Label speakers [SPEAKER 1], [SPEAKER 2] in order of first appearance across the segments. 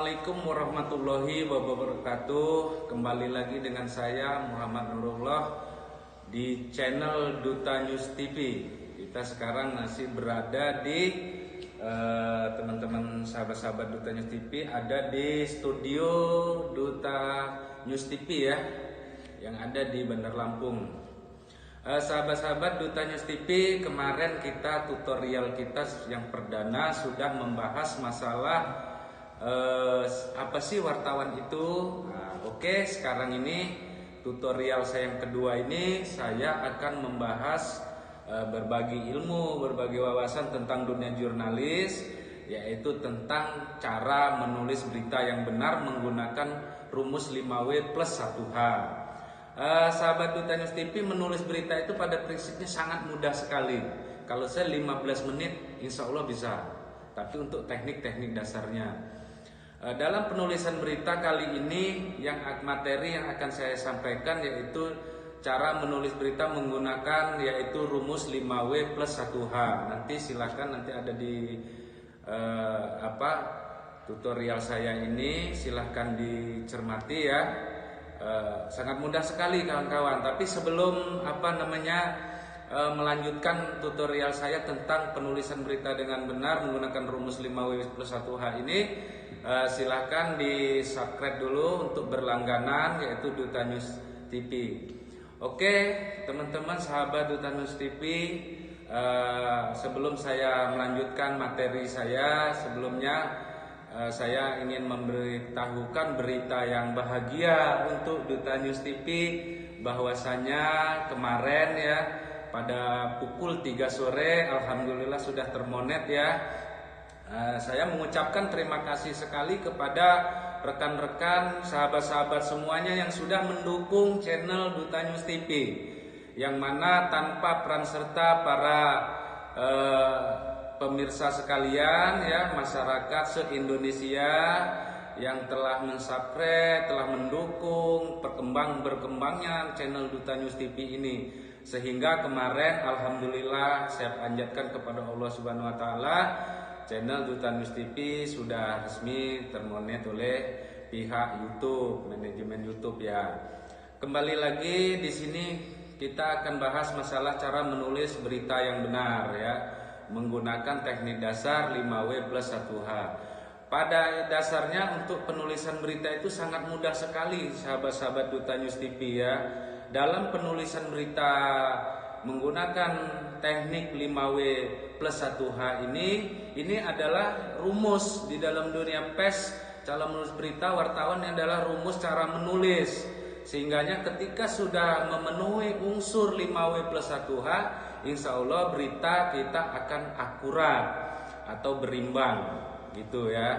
[SPEAKER 1] Assalamualaikum warahmatullahi wabarakatuh. Kembali lagi dengan saya Muhammad Nurullah di channel Duta News TV. Kita sekarang masih berada di teman-teman sahabat-sahabat Duta News TV, ada di studio Duta News TV ya, yang ada di Bandar Lampung. Sahabat-sahabat Duta News TV, kemarin tutorial kita yang perdana sudah membahas masalah apa sih wartawan itu. Oke, sekarang ini tutorial saya yang kedua ini saya akan membahas berbagi ilmu, berbagi wawasan tentang dunia jurnalis, yaitu tentang cara menulis berita yang benar menggunakan rumus 5W plus 1H. Sahabat Duta News TV, menulis berita itu pada prinsipnya sangat mudah sekali. Kalau saya 15 menit insya Allah bisa. Tapi untuk teknik-teknik dasarnya, dalam penulisan berita kali ini yang materi yang akan saya sampaikan yaitu cara menulis berita menggunakan yaitu rumus 5W plus 1H. Nanti silakan, nanti ada di tutorial saya ini, silahkan dicermati ya. Sangat mudah sekali kawan-kawan. Tapi sebelum melanjutkan tutorial saya tentang penulisan berita dengan benar menggunakan rumus 5W plus 1H ini, silahkan di subscribe dulu untuk berlangganan, yaitu Duta News TV. Oke teman-teman sahabat Duta News TV, sebelum saya melanjutkan materi saya, sebelumnya saya ingin memberitahukan berita yang bahagia untuk Duta News TV, bahwasanya kemarin ya pada pukul 3 sore alhamdulillah sudah termonet ya. Saya mengucapkan terima kasih sekali kepada rekan-rekan, sahabat-sahabat semuanya yang sudah mendukung channel Duta News TV, yang mana tanpa peran serta para pemirsa sekalian ya, masyarakat se-Indonesia yang telah mensubscribe, telah mendukung berkembangnya channel Duta News TV ini, sehingga kemarin alhamdulillah saya panjatkan kepada Allah Subhanahu wa taala, channel Duta News TV sudah resmi termonet oleh pihak YouTube, manajemen YouTube ya. Kembali lagi di sini kita akan bahas masalah cara menulis berita yang benar ya, menggunakan teknik dasar 5W plus 1H. Pada dasarnya untuk penulisan berita itu sangat mudah sekali sahabat-sahabat Duta News TV ya. Dalam penulisan berita menggunakan teknik 5W plus 1H ini adalah rumus di dalam dunia pers, cara menulis berita wartawan adalah rumus cara menulis, sehingganya ketika sudah memenuhi unsur 5W plus 1H, insya Allah berita kita akan akurat atau berimbang gitu ya.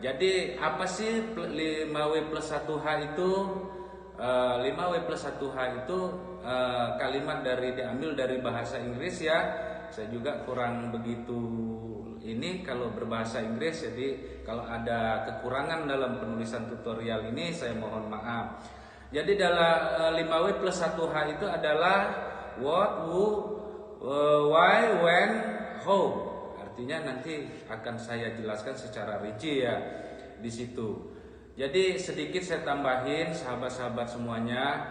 [SPEAKER 1] Jadi apa sih 5W plus 1H itu? 5W plus 1H itu kalimat diambil dari bahasa Inggris ya. Saya juga kurang begitu ini kalau berbahasa Inggris, jadi kalau ada kekurangan dalam penulisan tutorial ini saya mohon maaf. Jadi dalam 5W plus 1H itu adalah what, who, why, when, how. Artinya nanti akan saya jelaskan secara rinci ya di situ. Jadi sedikit saya tambahin sahabat-sahabat semuanya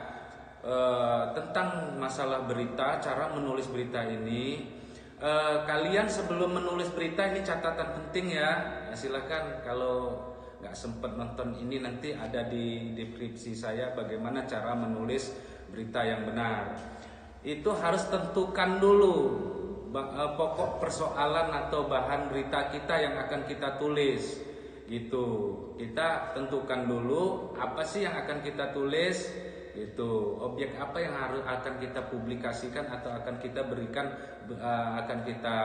[SPEAKER 1] tentang masalah berita, cara menulis berita ini. Kalian sebelum menulis berita ini catatan penting ya. Silakan kalau nggak sempat nonton ini, nanti ada di deskripsi saya bagaimana cara menulis berita yang benar. Itu harus tentukan dulu pokok persoalan atau bahan berita kita yang akan kita tulis gitu. Kita tentukan dulu apa sih yang akan kita tulis gitu, objek apa yang akan kita publikasikan atau akan kita berikan, akan kita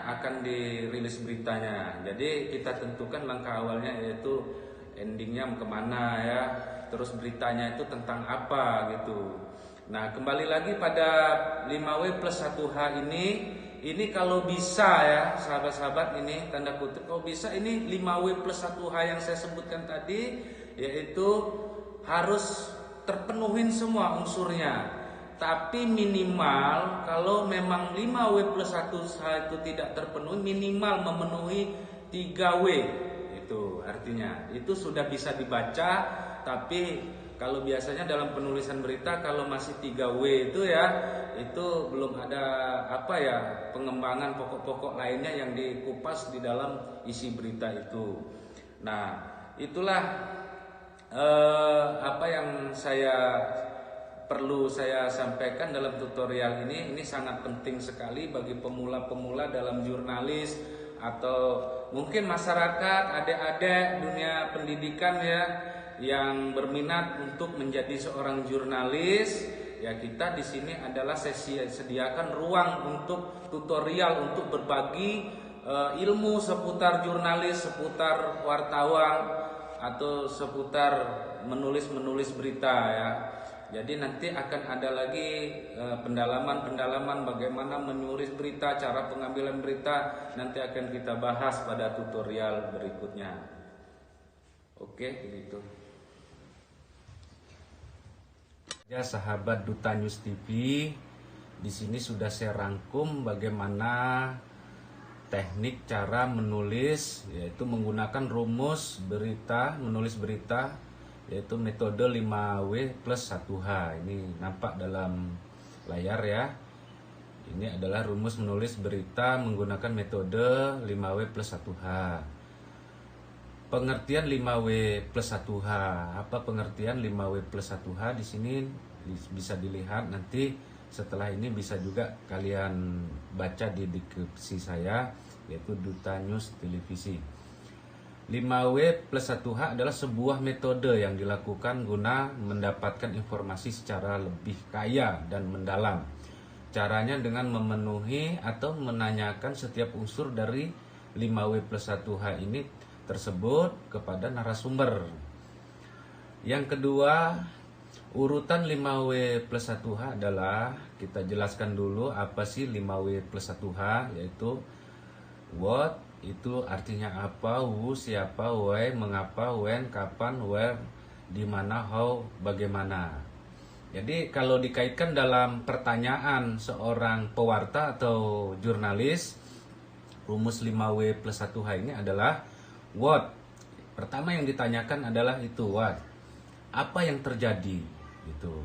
[SPEAKER 1] akan dirilis beritanya. Jadi kita tentukan langkah awalnya, yaitu endingnya kemana ya, terus beritanya itu tentang apa gitu. Nah kembali lagi pada 5W plus 1H ini kalau bisa ya sahabat-sahabat, ini tanda kutip kalau bisa ini 5W plus 1H yang saya sebutkan tadi, yaitu harus terpenuhin semua unsurnya. Tapi minimal kalau memang 5W plus 1H itu tidak terpenuhi, minimal memenuhi 3W. Itu artinya itu sudah bisa dibaca, tapi kalau biasanya dalam penulisan berita kalau masih 3W itu ya, itu belum ada pengembangan pokok-pokok lainnya yang dikupas di dalam isi berita itu. Nah, itulah apa yang perlu saya sampaikan dalam tutorial ini. Ini sangat penting sekali bagi pemula-pemula dalam jurnalis, atau mungkin masyarakat, adik-adik dunia pendidikan ya, yang berminat untuk menjadi seorang jurnalis. Ya, kita di sini adalah sediakan ruang untuk tutorial, untuk berbagi ilmu seputar jurnalis, seputar wartawan, atau seputar menulis berita ya. Jadi nanti akan ada lagi pendalaman bagaimana menulis berita, cara pengambilan berita, nanti akan kita bahas pada tutorial berikutnya. Oke, begitu. Ya, sahabat Duta News TV, di sini sudah saya rangkum bagaimana teknik cara menulis, yaitu menggunakan rumus berita, menulis berita, yaitu metode 5W plus 1H. Ini nampak dalam layar ya. Ini adalah rumus menulis berita menggunakan metode 5W plus 1H. Pengertian 5W plus 1H. Apa pengertian 5W plus 1H? Di sini bisa dilihat, nanti setelah ini bisa juga kalian baca di deskripsi saya, yaitu Duta News Televisi. 5W plus 1H adalah sebuah metode yang dilakukan guna mendapatkan informasi secara lebih kaya dan mendalam. Caranya dengan memenuhi atau menanyakan setiap unsur dari 5W plus 1H ini tersebut kepada narasumber. Yang kedua, urutan 5W plus 1H adalah, kita jelaskan dulu apa sih 5W plus 1H, yaitu what, itu artinya apa, who, siapa, why, mengapa, when, kapan, where, di mana, how, bagaimana. Jadi kalau dikaitkan dalam pertanyaan seorang pewarta atau jurnalis, rumus 5W plus 1H ini adalah what. Pertama yang ditanyakan adalah itu what, apa yang terjadi gitu.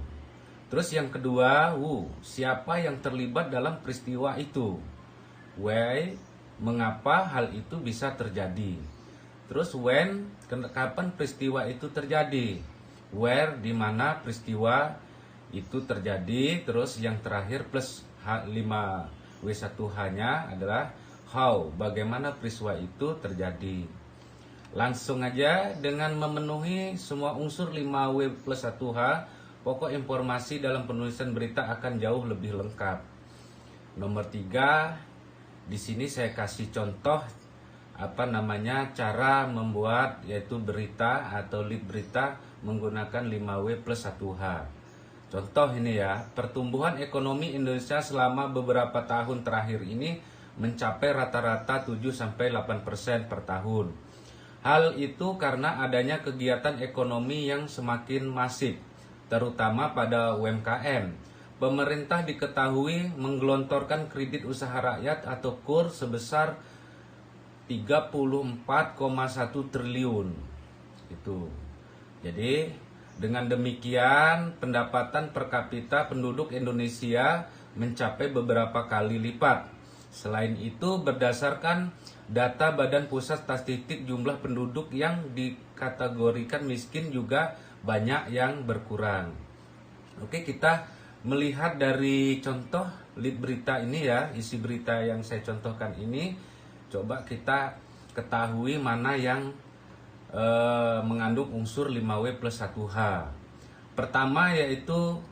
[SPEAKER 1] Terus yang kedua, who, siapa yang terlibat dalam peristiwa itu. Why, mengapa hal itu bisa terjadi. Terus when, kapan peristiwa itu terjadi. Where, di mana peristiwa itu terjadi. Terus yang terakhir plus 5W1H-nya adalah how, bagaimana peristiwa itu terjadi. Langsung aja, dengan memenuhi semua unsur 5W plus 1H, pokok informasi dalam penulisan berita akan jauh lebih lengkap. Nomor 3, di sini saya kasih contoh cara membuat yaitu berita atau lead berita menggunakan 5W plus 1H. Contoh ini ya, pertumbuhan ekonomi Indonesia selama beberapa tahun terakhir ini mencapai rata-rata 7-8% per tahun. Hal itu karena adanya kegiatan ekonomi yang semakin masif, terutama pada UMKM. Pemerintah diketahui menggelontorkan kredit usaha rakyat atau KUR sebesar 34,1 triliun. Itu. Jadi dengan demikian pendapatan per kapita penduduk Indonesia mencapai beberapa kali lipat. Selain itu, berdasarkan data Badan Pusat Statistik, jumlah penduduk yang dikategorikan miskin juga banyak yang berkurang. Oke, kita melihat dari contoh lead berita ini ya, isi berita yang saya contohkan ini, coba kita ketahui mana yang mengandung unsur 5W plus 1H. Pertama yaitu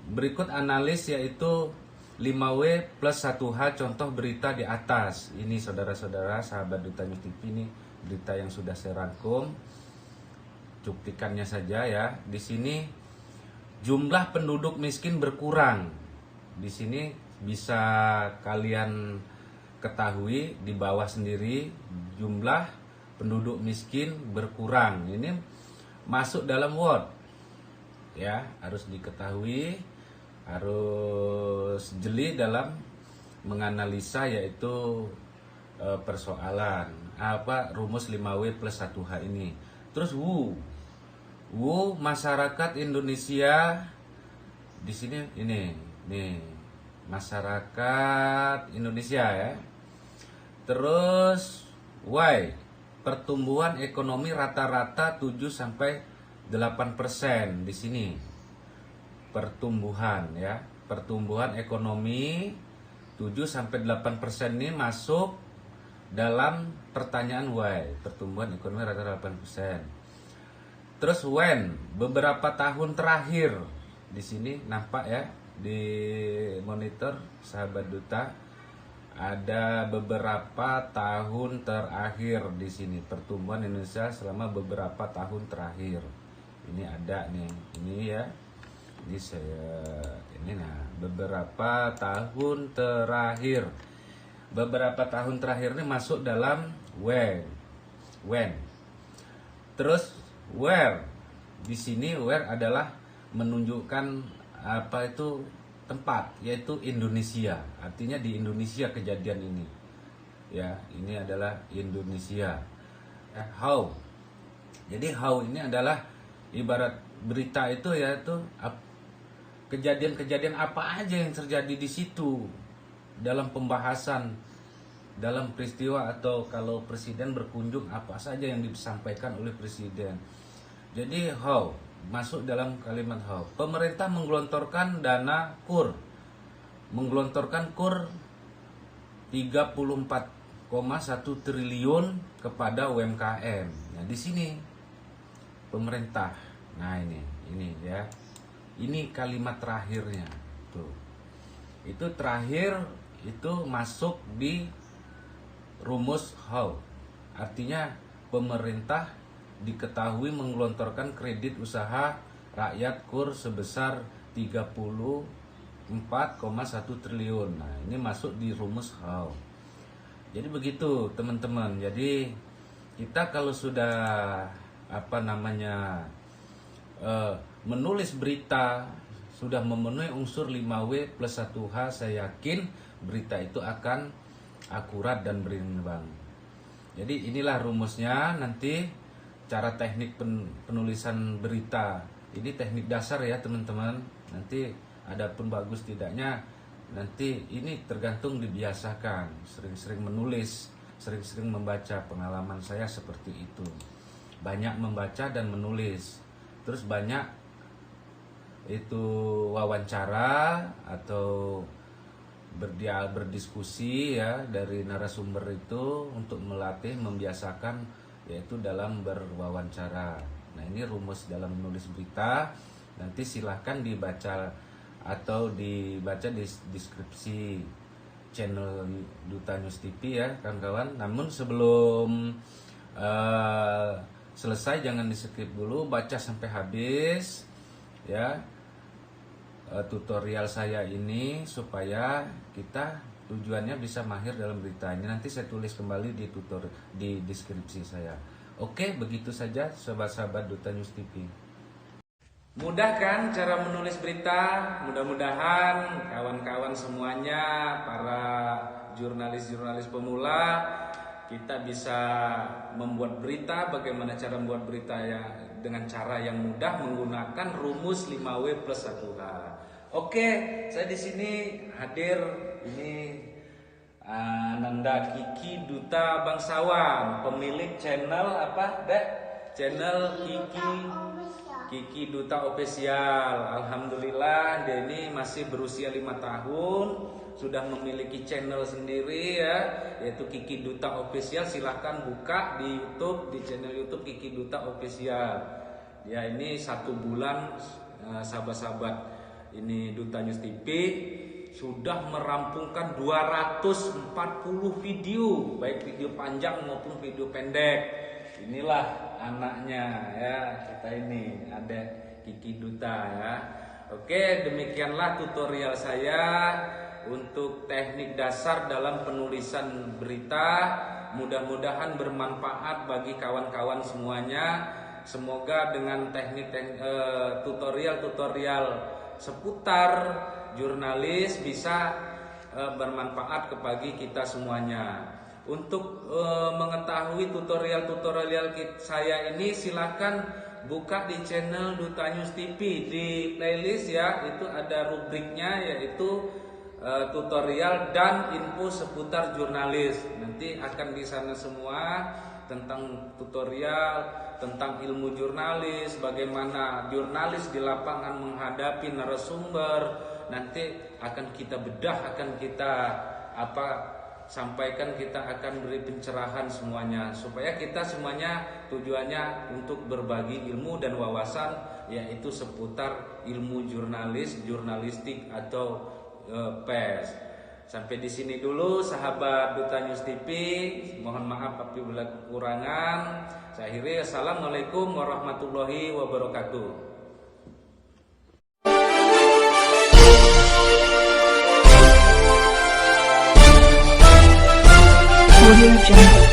[SPEAKER 1] berikut analis, yaitu 5W plus 1H contoh berita di atas. Ini saudara-saudara sahabat Duta News TV, ini berita yang sudah saya rangkum. Cuplikannya saja ya. Di sini jumlah penduduk miskin berkurang. Di sini bisa kalian ketahui di bawah sendiri, jumlah penduduk miskin berkurang. Ini masuk dalam what ya, harus diketahui, harus jeli dalam menganalisa yaitu persoalan. rumus 5W plus 1H ini. Terus masyarakat Indonesia di sini ini nih masyarakat Indonesia ya. Terus Y, pertumbuhan ekonomi rata-rata 7 sampai 8% di sini. Pertumbuhan ya, pertumbuhan ekonomi 7 sampai 8% ini masuk dalam pertanyaan Y, pertumbuhan ekonomi rata-rata 8%. Terus when, beberapa tahun terakhir, di sini nampak ya di monitor sahabat duta, ada beberapa tahun terakhir di sini pertumbuhan Indonesia selama beberapa tahun terakhir. Ini ada nih, ini ya. Ini beberapa tahun terakhir. Beberapa tahun terakhir ini masuk dalam when. Terus where. Di sini where adalah menunjukkan tempat, yaitu Indonesia. Artinya di Indonesia kejadian ini. Ya, ini adalah Indonesia. How. Jadi how ini adalah ibarat berita itu, yaitu kejadian-kejadian apa aja yang terjadi di situ dalam pembahasan, dalam peristiwa, atau kalau presiden berkunjung apa saja yang disampaikan oleh presiden. Jadi how masuk dalam kalimat how. Pemerintah menggelontorkan dana KUR, menggelontorkan KUR 34,1 triliun kepada UMKM. Nah, di sini pemerintah. Nah, ini ya. Ini kalimat terakhirnya. Tuh. Itu terakhir itu masuk di rumus how. Artinya pemerintah diketahui menggelontorkan kredit usaha rakyat KUR sebesar 34,1 triliun. Nah, ini masuk di rumus how. Jadi begitu, teman-teman. Jadi kita kalau sudah menulis berita sudah memenuhi unsur 5W plus 1H, saya yakin berita itu akan akurat dan berimbang. Jadi inilah rumusnya. Nanti cara teknik penulisan berita. Ini teknik dasar ya, teman-teman. Nanti adapun bagus tidaknya, nanti ini tergantung dibiasakan. Sering-sering menulis, sering-sering membaca. Pengalaman saya seperti itu. Banyak membaca dan menulis. Terus banyak itu wawancara atau berdiskusi ya dari narasumber itu untuk melatih, membiasakan, yaitu dalam berwawancara. Nah, ini rumus dalam menulis berita. Nanti silahkan dibaca atau dibaca di deskripsi channel Duta News TV ya, kawan-kawan. Namun sebelum selesai jangan di skip dulu, baca sampai habis ya tutorial saya ini, supaya kita tujuannya bisa mahir dalam berita ini. Nanti saya tulis kembali di deskripsi saya. Oke, begitu saja sahabat-sahabat Duta News TV. Mudah kan cara menulis berita? Mudah-mudahan kawan-kawan semuanya, para jurnalis-jurnalis pemula, kita bisa membuat berita. Bagaimana cara membuat berita ya dengan cara yang mudah menggunakan rumus 5W plus 1H. Oke, saya di sini hadir. Ini Ananda Kiki Duta Bangsawan, pemilik channel apa, Dek? Channel Kiki Duta Official. Alhamdulillah, dia ini masih berusia 5 tahun, sudah memiliki channel sendiri ya, yaitu Kiki Duta Official. Silahkan buka di YouTube, di channel YouTube Kiki Duta Official. Ya, ini 1 bulan sahabat-sahabat ini Duta News TV sudah merampungkan 240 video, baik video panjang maupun video pendek. Inilah anaknya ya, kita ini ada Kiki Duta ya. Oke, demikianlah tutorial saya untuk teknik dasar dalam penulisan berita. Mudah-mudahan bermanfaat bagi kawan-kawan semuanya. Semoga dengan teknik tutorial-tutorial seputar jurnalis bisa bermanfaat bagi kita semuanya. Untuk mengetahui tutorial-tutorial saya ini, silakan buka di channel Duta News TV. Di playlist ya, itu ada rubriknya, yaitu tutorial dan info seputar jurnalis. Nanti akan di sana semua tentang tutorial, tentang ilmu jurnalis, bagaimana jurnalis di lapangan menghadapi narasumber. Nanti akan kita bedah, akan kita sampaikan, kita akan beri pencerahan semuanya, supaya kita semuanya tujuannya untuk berbagi ilmu dan wawasan, yaitu seputar ilmu jurnalistik atau pers. Sampai di sini dulu sahabat Duta News TV. Mohon maaf apabila kekurangan. Saya akhiri. Assalamualaikum warahmatullahi wabarakatuh.
[SPEAKER 2] Audio Jungle.